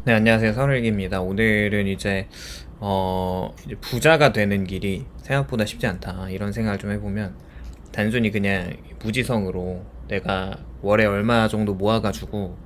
네, 안녕하세요. 서울일기입니다. 오늘은 이제 부자가 되는 길이 생각보다 쉽지 않다. 이런 생각을 좀 해보면, 단순히 그냥 무지성으로 내가 월에 얼마 정도 모아가지고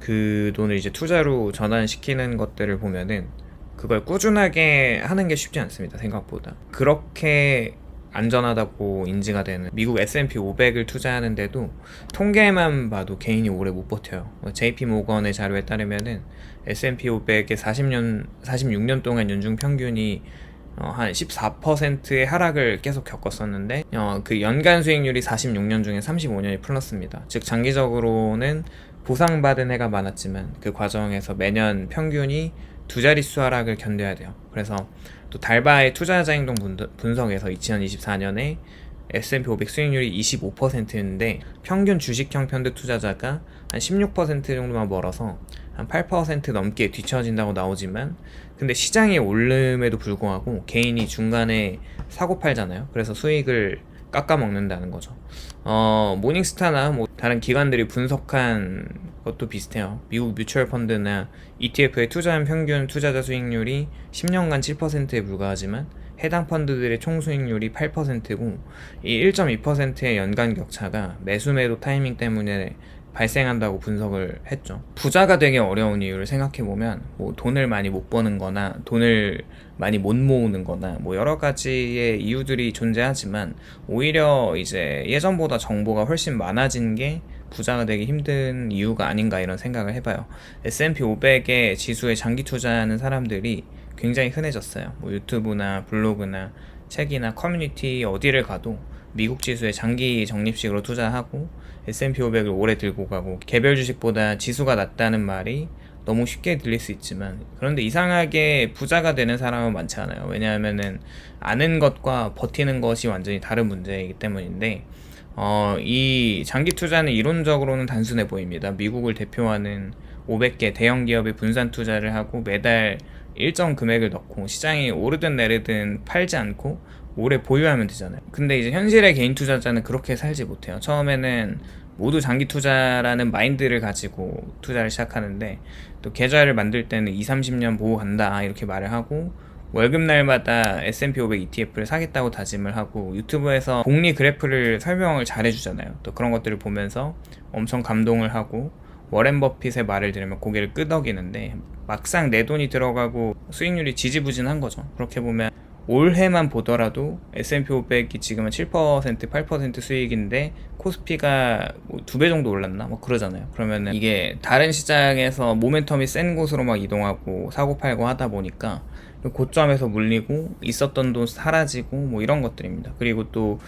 그 돈을 이제 투자로 전환시키는 것들을 보면은 그걸 꾸준하게 하는 게 쉽지 않습니다. 생각보다. 그렇게 안전하다고 인지가 되는 미국 S&P 500을 투자하는데도 통계만 봐도 개인이 오래 못 버텨요. JP 모건의 자료에 따르면은 S&P 500의 46년 동안 연중 평균이 한 14%의 하락을 계속 겪었었는데 그 연간 수익률이 46년 중에 35년이 플러스입니다. 즉 장기적으로는 보상받은 해가 많았지만 그 과정에서 매년 평균이 두 자릿수 하락을 견뎌야 돼요. 그래서 또 달바의 투자자 행동 분석에서 2024년에 S&P 500 수익률이 25%인데 평균 주식형 펀드 투자자가 한 16% 정도만 벌어서 한 8% 넘게 뒤처진다고 나오지만, 근데 시장이 오름에도 불구하고 개인이 중간에 사고 팔잖아요. 그래서 수익을 깎아먹는다는 거죠. 모닝스타나 뭐 다른 기관들이 분석한 것도 비슷해요. 미국 뮤추얼 펀드나 ETF에 투자한 평균 투자자 수익률이 10년간 7%에 불과하지만 해당 펀드들의 총 수익률이 8%고, 이 1.2%의 연간 격차가 매수 매도 타이밍 때문에 발생한다고 분석을 했죠. 부자가 되기 어려운 이유를 생각해보면 뭐 돈을 많이 못 버는 거나 돈을 많이 못 모으는 거나 뭐 여러 가지의 이유들이 존재하지만, 오히려 이제 예전보다 정보가 훨씬 많아진 게 부자가 되기 힘든 이유가 아닌가 이런 생각을 해봐요. S&P 500의 지수에 장기 투자하는 사람들이 굉장히 흔해졌어요. 뭐 유튜브나 블로그나 책이나 커뮤니티 어디를 가도 미국 지수에 장기 적립식으로 투자하고 S&P 500을 오래 들고 가고 개별 주식보다 지수가 낫다는 말이 너무 쉽게 들릴 수 있지만, 그런데 이상하게 부자가 되는 사람은 많지 않아요. 왜냐하면은 아는 것과 버티는 것이 완전히 다른 문제이기 때문인데, 이 장기 투자는 이론적으로는 단순해 보입니다. 미국을 대표하는 500개 대형 기업에 분산 투자를 하고 매달 일정 금액을 넣고 시장이 오르든 내리든 팔지 않고 오래 보유하면 되잖아요. 근데 이제 현실의 개인 투자자는 그렇게 살지 못해요. 처음에는 모두 장기 투자라는 마인드를 가지고 투자를 시작하는데, 또 계좌를 만들 때는 2, 30년 보고 간다 이렇게 말을 하고, 월급날마다 S&P 500 ETF를 사겠다고 다짐을 하고, 유튜브에서 복리 그래프를 설명을 잘 해주잖아요. 또 그런 것들을 보면서 엄청 감동을 하고 워렌 버핏의 말을 들으면 고개를 끄덕이는데, 막상 내 돈이 들어가고 수익률이 지지부진한 거죠. 그렇게 보면 올해만 보더라도 S&P 500이 지금은 7%, 8% 수익인데 코스피가 뭐 2배 정도 올랐나? 뭐 그러잖아요. 그러면은 이게 다른 시장에서 모멘텀이 센 곳으로 막 이동하고 사고 팔고 하다 보니까 고점에서 물리고 있었던 돈 사라지고 뭐 이런 것들입니다. 그리고 또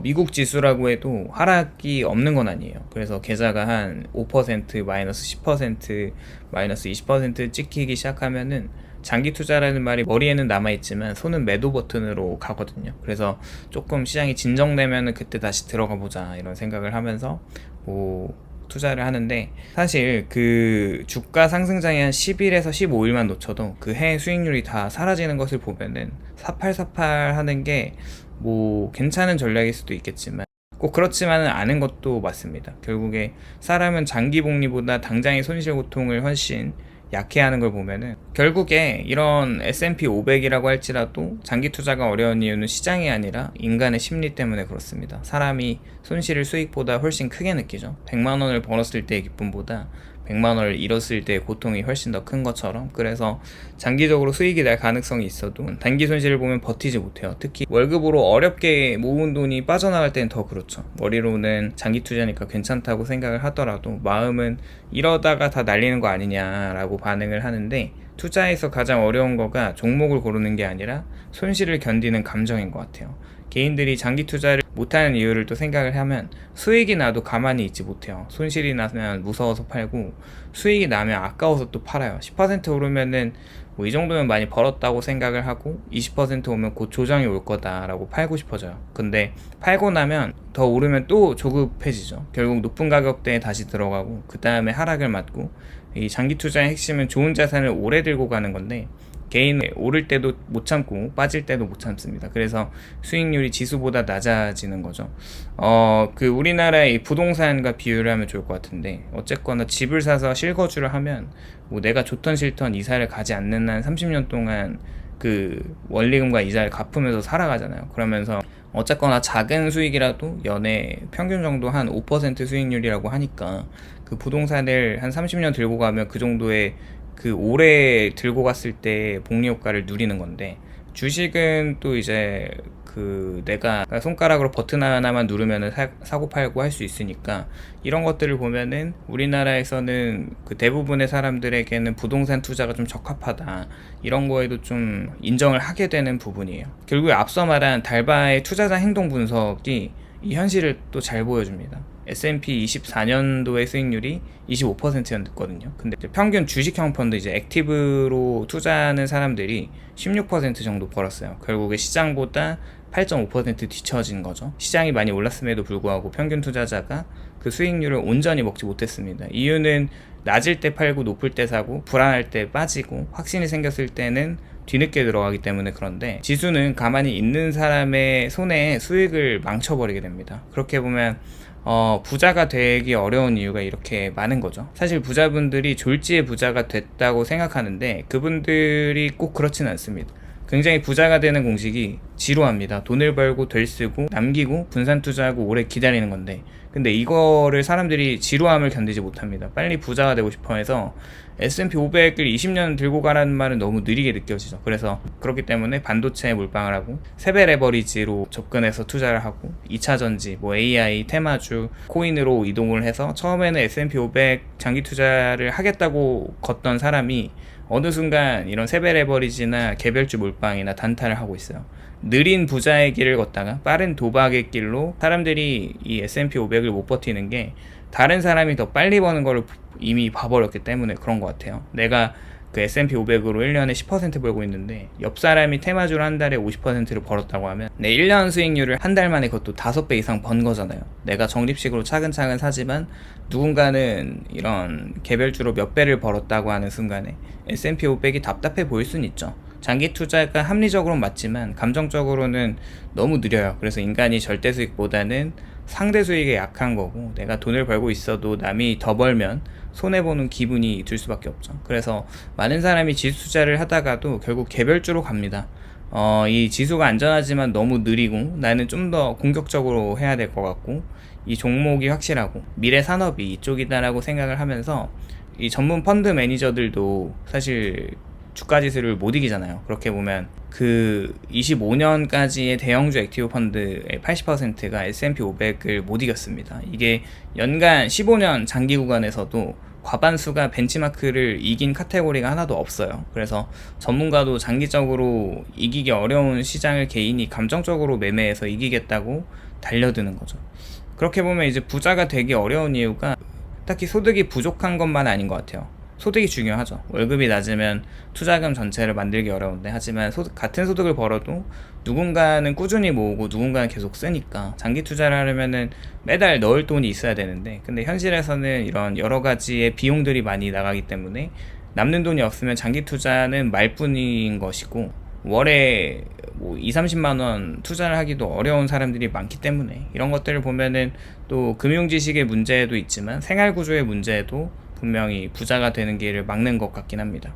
미국 지수라고 해도 하락이 없는 건 아니에요. 그래서 계좌가 한 5% 마이너스 10% 마이너스 20% 찍히기 시작하면은 장기 투자라는 말이 머리에는 남아있지만 손은 매도 버튼으로 가거든요. 그래서 조금 시장이 진정되면은 그때 다시 들어가 보자 이런 생각을 하면서 뭐 투자를 하는데, 사실 그 주가 상승장이 한 10일에서 15일만 놓쳐도 그 해 수익률이 다 사라지는 것을 보면은 사팔사팔 하는 게 뭐 괜찮은 전략일 수도 있겠지만 꼭 그렇지만은 않은 것도 맞습니다. 결국에 사람은 장기 복리보다 당장의 손실 고통을 훨씬 약해하는 걸 보면은, 결국에 이런 S&P 500이라고 할지라도 장기 투자가 어려운 이유는 시장이 아니라 인간의 심리 때문에 그렇습니다. 사람이 손실을 수익보다 훨씬 크게 느끼죠. 100만 원을 벌었을 때의 기쁨보다 100만 원을 잃었을 때의 고통이 훨씬 더 큰 것처럼, 그래서 장기적으로 수익이 날 가능성이 있어도 단기 손실을 보면 버티지 못해요. 특히 월급으로 어렵게 모은 돈이 빠져나갈 때는 더 그렇죠. 머리로는 장기 투자니까 괜찮다고 생각을 하더라도 마음은 이러다가 다 날리는 거 아니냐라고 반응을 하는데, 투자에서 가장 어려운 거가 종목을 고르는 게 아니라 손실을 견디는 감정인 것 같아요. 개인들이 장기 투자를 못하는 이유를 또 생각을 하면, 수익이 나도 가만히 있지 못해요. 손실이 나면 무서워서 팔고 수익이 나면 아까워서 또 팔아요. 10% 오르면은 뭐 이 정도면 많이 벌었다고 생각을 하고 20% 오면 곧 조정이 올 거다라고 팔고 싶어져요. 근데 팔고 나면 더 오르면 또 조급해지죠. 결국 높은 가격대에 다시 들어가고 그 다음에 하락을 맞고, 이 장기 투자의 핵심은 좋은 자산을 오래 들고 가는 건데, 개인 오를 때도 못 참고 빠질 때도 못 참습니다. 그래서 수익률이 지수보다 낮아지는 거죠. 우리나라의 부동산과 비교를 하면 좋을 것 같은데, 어쨌거나 집을 사서 실거주를 하면 뭐 내가 좋던 싫던 이사를 가지 않는 한 30년 동안 그 원리금과 이자를 갚으면서 살아가잖아요. 그러면서 어쨌거나 작은 수익이라도 연애 평균 정도 한 5% 수익률이라고 하니까, 그 부동산을 한 30년 들고 가면 그 정도의 그 오래 들고 갔을 때 복리 효과를 누리는 건데, 주식은 또 이제 그 내가 손가락으로 버튼 하나만 누르면은 사고 팔고 할 수 있으니까, 이런 것들을 보면은 우리나라에서는 그 대부분의 사람들에게는 부동산 투자가 좀 적합하다, 이런 거에도 좀 인정을 하게 되는 부분이에요. 결국에 앞서 말한 달바의 투자자 행동 분석이 이 현실을 또 잘 보여줍니다. S&P 24년도의 수익률이 25%였거든요. 근데 평균 주식형 펀드, 이제 액티브로 투자하는 사람들이 16% 정도 벌었어요. 결국에 시장보다 8.5% 뒤처진 거죠. 시장이 많이 올랐음에도 불구하고 평균 투자자가 그 수익률을 온전히 먹지 못했습니다. 이유는 낮을 때 팔고 높을 때 사고, 불안할 때 빠지고, 확신이 생겼을 때는 뒤늦게 들어가기 때문에. 그런데 지수는 가만히 있는 사람의 손에 수익을 망쳐버리게 됩니다. 그렇게 보면 부자가 되기 어려운 이유가 이렇게 많은 거죠. 사실 부자분들이 졸지에 부자가 됐다고 생각하는데, 그분들이 꼭 그렇지는 않습니다. 굉장히 부자가 되는 공식이 지루합니다. 돈을 벌고 덜 쓰고 남기고 분산 투자하고 오래 기다리는 건데, 근데 이거를 사람들이 지루함을 견디지 못합니다. 빨리 부자가 되고 싶어 해서 S&P 500을 20년 들고 가라는 말은 너무 느리게 느껴지죠. 그래서 그렇기 때문에 반도체에 몰빵을 하고, 세배 레버리지로 접근해서 투자를 하고, 2차전지, 뭐 AI, 테마주, 코인으로 이동을 해서 처음에는 S&P 500 장기 투자를 하겠다고 걷던 사람이 어느 순간 이런 세배 레버리지나 개별주 몰빵이나 단타를 하고 있어요. 느린 부자의 길을 걷다가 빠른 도박의 길로, 사람들이 이 S&P 500을 못 버티는 게 다른 사람이 더 빨리 버는 거를 이미 봐버렸기 때문에 그런 것 같아요. 내가 그 S&P 500으로 1년에 10% 벌고 있는데, 옆 사람이 테마주로 한 달에 50%를 벌었다고 하면 내 1년 수익률을 한 달 만에 그것도 5배 이상 번 거잖아요. 내가 적립식으로 차근차근 사지만 누군가는 이런 개별주로 몇 배를 벌었다고 하는 순간에 S&P 500이 답답해 보일 수는 있죠. 장기 투자가 합리적으로는 맞지만 감정적으로는 너무 느려요. 그래서 인간이 절대 수익보다는 상대 수익에 약한 거고, 내가 돈을 벌고 있어도 남이 더 벌면 손해보는 기분이 들 수밖에 없죠. 그래서 많은 사람이 지수 투자를 하다가도 결국 개별주로 갑니다. 이 지수가 안전하지만 너무 느리고, 나는 좀 더 공격적으로 해야 될 것 같고, 이 종목이 확실하고 미래 산업이 이쪽이다라고 생각을 하면서, 이 전문 펀드 매니저들도 사실 주가 지수를 못 이기잖아요. 그렇게 보면 그 25년까지의 대형주 액티브 펀드의 80%가 S&P 500을 못 이겼습니다. 이게 연간 15년 장기 구간에서도 과반수가 벤치마크를 이긴 카테고리가 하나도 없어요. 그래서 전문가도 장기적으로 이기기 어려운 시장을 개인이 감정적으로 매매해서 이기겠다고 달려드는 거죠. 그렇게 보면 이제 부자가 되기 어려운 이유가 딱히 소득이 부족한 것만 아닌 것 같아요. 소득이 중요하죠. 월급이 낮으면 투자금 전체를 만들기 어려운데, 하지만 같은 소득을 벌어도 누군가는 꾸준히 모으고 누군가는 계속 쓰니까 장기 투자를 하려면은 매달 넣을 돈이 있어야 되는데, 근데 현실에서는 이런 여러 가지의 비용들이 많이 나가기 때문에 남는 돈이 없으면 장기 투자는 말뿐인 것이고, 월에 뭐 2-30만 원 투자를 하기도 어려운 사람들이 많기 때문에, 이런 것들을 보면은 또 금융지식의 문제도 있지만 생활구조의 문제도 분명히 부자가 되는 길을 막는 것 같긴 합니다.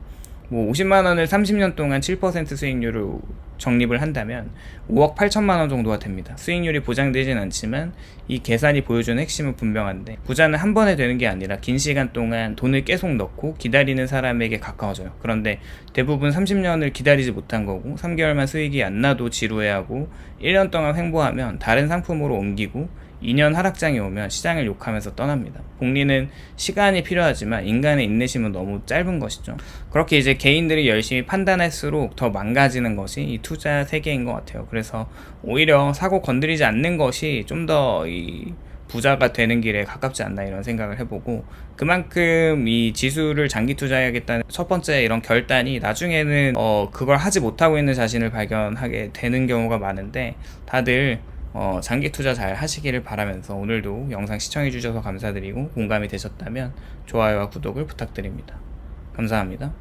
뭐 50만 원을 30년 동안 7% 수익률로 적립을 한다면 5억 8천만 원 정도가 됩니다. 수익률이 보장되진 않지만 이 계산이 보여주는 핵심은 분명한데, 부자는 한 번에 되는 게 아니라 긴 시간 동안 돈을 계속 넣고 기다리는 사람에게 가까워져요. 그런데 대부분 30년을 기다리지 못한 거고, 3개월만 수익이 안 나도 지루해하고, 1년 동안 횡보하면 다른 상품으로 옮기고, 2년 하락장이 오면 시장을 욕하면서 떠납니다. 복리는 시간이 필요하지만 인간의 인내심은 너무 짧은 것이죠. 그렇게 이제 개인들이 열심히 판단할수록 더 망가지는 것이 이 투자 세계인 것 같아요. 그래서 오히려 사고 건드리지 않는 것이 좀 더 이 부자가 되는 길에 가깝지 않나, 이런 생각을 해보고, 그만큼 이 지수를 장기 투자해야겠다는 첫 번째 이런 결단이 나중에는 그걸 하지 못하고 있는 자신을 발견하게 되는 경우가 많은데, 다들 장기 투자 잘 하시기를 바라면서 오늘도 영상 시청해 주셔서 감사드리고, 공감이 되셨다면 좋아요와 구독을 부탁드립니다. 감사합니다.